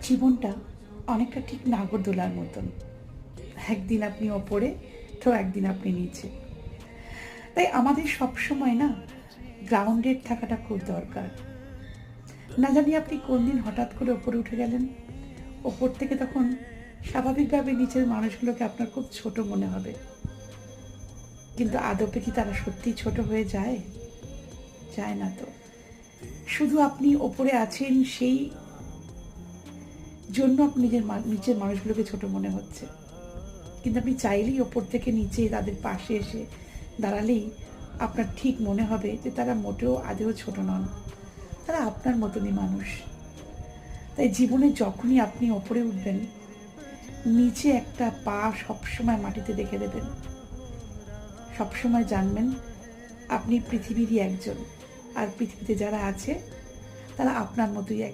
জীবনটা অনেকটা ঠিক নাগরদোলার মতন। একদিন আপনি ওপরে, তো একদিন আপনি নিচে। তাই আমাদের সবসময় না গ্রাউন্ডেড থাকাটা খুব দরকার। না জানি আপনি কোন দিন হঠাৎ করে ওপরে উঠে গেলেন। ওপর থেকে তখন স্বাভাবিকভাবে নিচের মানুষগুলোকে আপনার খুব ছোট মনে হবে। কিন্তু আদপে কি তারা সত্যিই ছোট হয়ে যায়? যায় না তো। শুধু আপনি ওপরে আছেন সেই জন্য আপনি নিচের মানুষগুলোকে ছোট মনে হচ্ছে। কিন্তু আপনি চাইলেই ওপর থেকে নিচে তাদের পাশে এসে দাঁড়ালেই আপনার ঠিক মনে হবে যে তারা মোটেও আদেও ছোট নন, তারা আপনার মতনই মানুষ। তাই জীবনে যখনই আপনি ওপরে উঠবেন, নিচে একটা পা সবসময় মাটিতে রেখে দেবেন। সবসময় জানবেন আপনি পৃথিবীরই একজন, আর পৃথিবীতে যারা আছে তারা আপনার মতোই